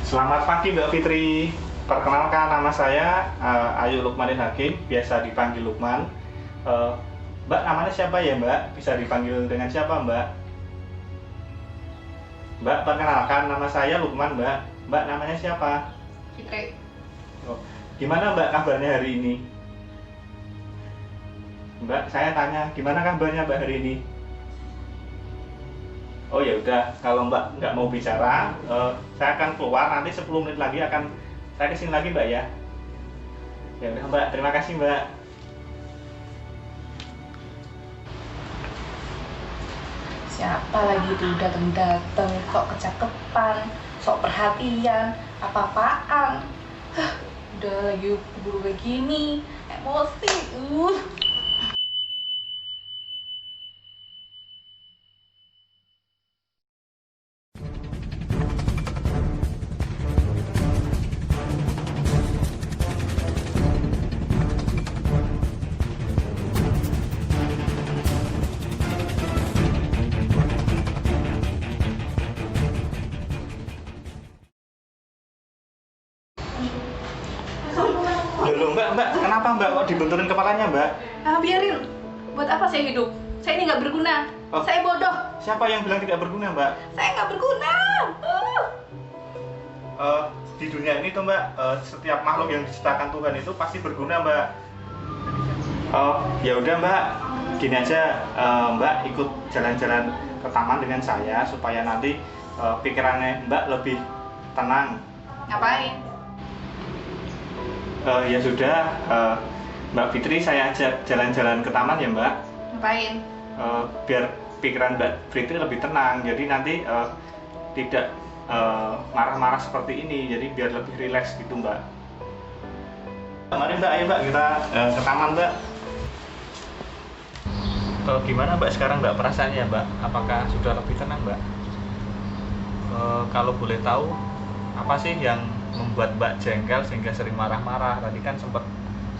Selamat pagi Mbak Fitri. Perkenalkan nama saya Ayu Lukmanin Hakim, biasa dipanggil Lukman. Mbak namanya siapa ya Mbak? Bisa dipanggil dengan siapa Mbak? Mbak perkenalkan nama saya Lukman Mbak. Mbak namanya siapa? Fitri. Oh, gimana Mbak kabarnya hari ini? Mbak saya tanya gimana kabarnya Mbak hari ini? Oh ya udah, kalau Mbak nggak mau bicara, saya akan keluar. Nanti 10 menit lagi akan saya kesini lagi Mbak ya. Ya udah Mbak, terima kasih Mbak. Siapa lagi tuh dateng-dateng, kok kecakepan, sok perhatian, apa-apaan. Udah lagi buru kayak gini, emosi. Loh Mbak, kenapa Mbak kok dibenturin kepalanya Mbak? Biarin. Buat apa saya hidup? Saya ini nggak berguna. Oh. Saya bodoh. Siapa yang bilang tidak berguna Mbak? Saya nggak berguna. Di dunia ini tuh Mbak, setiap makhluk yang diciptakan Tuhan itu pasti berguna Mbak. Oh ya udah Mbak, gini aja, Mbak ikut jalan-jalan ke taman dengan saya supaya nanti pikirannya Mbak lebih tenang. Ngapain? Ya sudah, Mbak Fitri saya ajak jalan-jalan ke taman ya Mbak. Ngapain? Biar pikiran Mbak Fitri lebih tenang, jadi nanti tidak marah-marah seperti ini, jadi biar lebih rileks gitu Mbak. Mari Mbak, ayo Mbak kita ke taman Mbak. Gimana Mbak sekarang Mbak perasaannya Mbak? Apakah sudah lebih tenang Mbak? Kalau boleh tahu, apa sih yang membuat Mbak jengkel sehingga sering marah-marah? Tadi kan sempat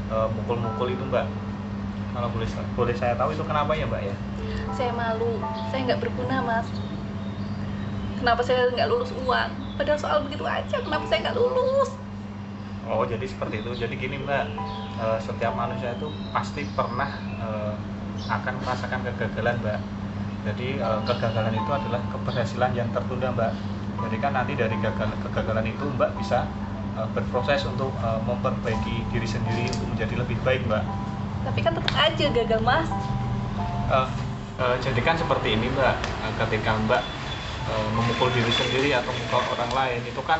mukul-mukul itu Mbak. Kalau boleh saya tahu itu kenapa ya Mbak ya? Saya malu. Saya nggak berguna, Mas. Kenapa saya nggak lulus uang? Padahal soal begitu aja, kenapa saya nggak lulus? Oh jadi seperti itu. Jadi gini Mbak, setiap manusia itu pasti pernah akan merasakan kegagalan Mbak. Jadi kegagalan itu adalah keberhasilan yang tertunda Mbak. Jadi kan nanti dari kegagalan itu Mbak bisa berproses untuk memperbaiki diri sendiri untuk menjadi lebih baik Mbak. Tapi kan tetap aja gagal, Mas. Jadi kan seperti ini Mbak, ketika Mbak memukul diri sendiri atau memukul orang lain itu kan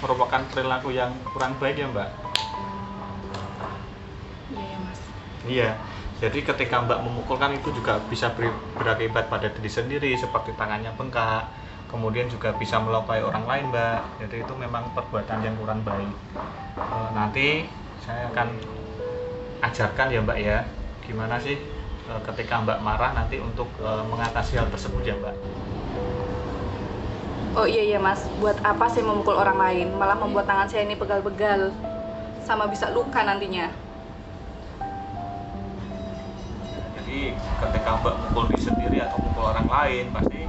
merupakan perilaku yang kurang baik ya Mbak. Iya ya Mas. Iya, jadi ketika Mbak memukul kan itu juga bisa berakibat pada diri sendiri seperti tangannya bengkak, kemudian juga bisa melukai orang lain Mbak. Jadi itu memang perbuatan yang kurang baik. Nanti saya akan ajarkan ya Mbak ya, gimana sih ketika Mbak marah nanti untuk mengatasi hal tersebut ya Mbak. Oh iya Mas, buat apa saya memukul orang lain? Malah membuat tangan saya ini pegal-pegal, sama bisa luka nantinya. Jadi ketika Mbak mukul diri sendiri atau mukul orang lain, pasti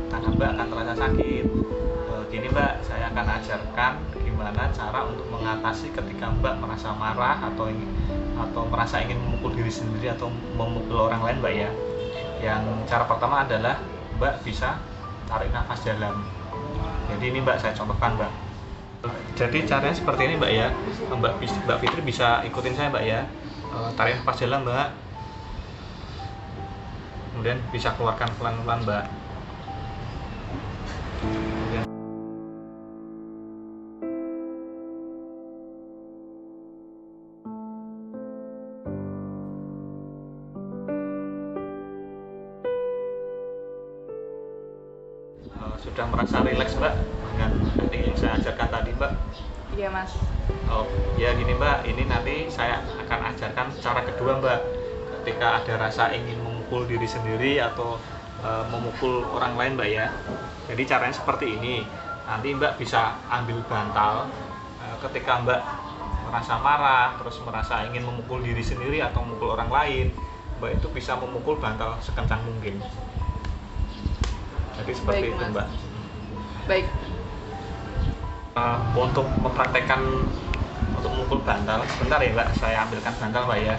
tangan Mbak akan terasa sakit. Gini Mbak, saya akan ajarkan gimana cara untuk mengatasi ketika Mbak merasa marah atau merasa ingin memukul diri sendiri atau memukul orang lain Mbak ya. Yang cara pertama adalah Mbak bisa tarik nafas dalam. Jadi ini Mbak saya contohkan Mbak. Jadi caranya seperti ini Mbak ya. Mbak Fitri bisa ikutin saya Mbak ya. Tarik nafas dalam Mbak. Kemudian bisa keluarkan pelan-pelan Mbak. Kemudian sudah merasa rileks Mbak dengan teknik yang saya ajarkan tadi Mbak? Iya Mas. Oh ya gini Mbak, ini nanti saya akan ajarkan cara kedua Mbak. Ketika ada rasa ingin memukul diri sendiri atau memukul orang lain Mbak ya. Jadi caranya seperti ini. Nanti Mbak bisa ambil bantal. Ketika Mbak merasa marah, terus merasa ingin memukul diri sendiri atau memukul orang lain, Mbak itu bisa memukul bantal sekencang mungkin. Jadi seperti Baik, itu Mas. Mbak. Baik. Untuk mempraktekkan untuk memukul bantal, sebentar ya mbak, saya ambilkan bantal mbak ya,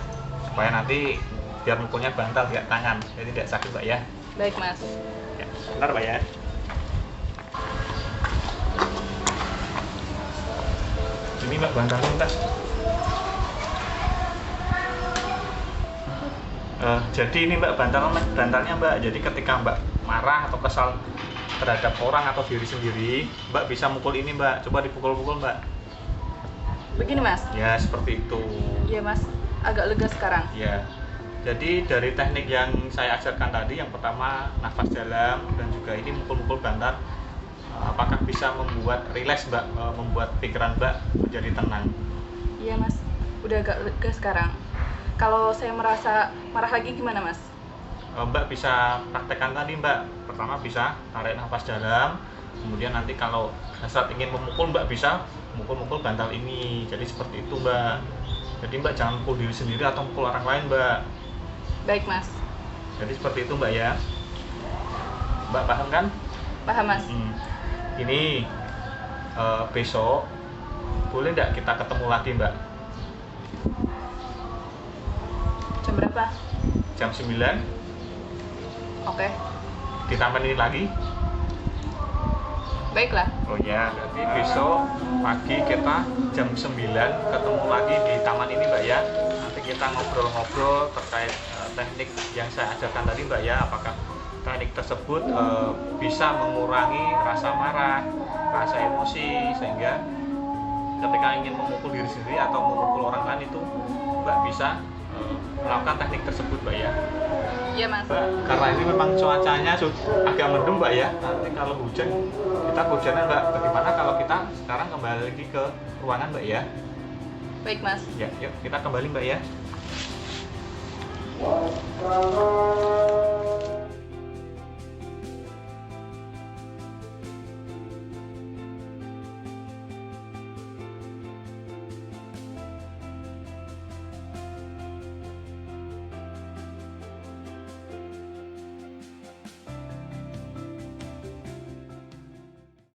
supaya nanti biar mukulnya bantal tidak tangan, jadi tidak sakit mbak ya. Baik mas. Ya, sebentar mbak ya. Ini mbak bantalnya mbak. Jadi ini mbak bantalnya mbak, jadi ketika mbak marah atau kesal terhadap orang atau diri sendiri, mbak bisa mukul ini mbak, coba dipukul-pukul mbak. Begini mas. Ya seperti itu. Iya mas, agak lega sekarang. Ya, jadi dari teknik yang saya ajarkan tadi, yang pertama nafas dalam dan juga ini mukul-mukul bantal, apakah bisa membuat rileks mbak, membuat pikiran mbak menjadi tenang? Iya mas, udah agak lega sekarang. Kalau saya merasa marah lagi gimana mas? Mbak bisa praktekkan tadi mbak, pertama bisa tarik nafas dalam, kemudian nanti kalau saat ingin memukul mbak bisa mukul-mukul bantal ini, jadi seperti itu mbak. Jadi mbak jangan mukul diri sendiri atau mukul orang lain mbak. Baik mas. Jadi seperti itu mbak ya. Mbak paham kan? Paham mas. Ini besok boleh nggak kita ketemu lagi mbak? Jam berapa? Jam 9 Oke. di taman ini lagi. Baiklah. Oh ya, berarti besok pagi kita jam 9 ketemu lagi di taman ini mbak ya. Nanti kita ngobrol-ngobrol terkait teknik yang saya ajarkan tadi mbak ya. Apakah teknik tersebut bisa mengurangi rasa marah, rasa emosi, sehingga ketika ingin memukul diri sendiri atau memukul orang lain itu mbak bisa melakukan teknik tersebut mbak ya. Iya mas. Mbak, karena ini memang cuacanya agak mendung mbak ya, nanti kalau hujan kita kehujanan mbak. Bagaimana kalau kita sekarang kembali lagi ke ruangan mbak ya? Baik mas. Ya, yuk kita kembali mbak ya.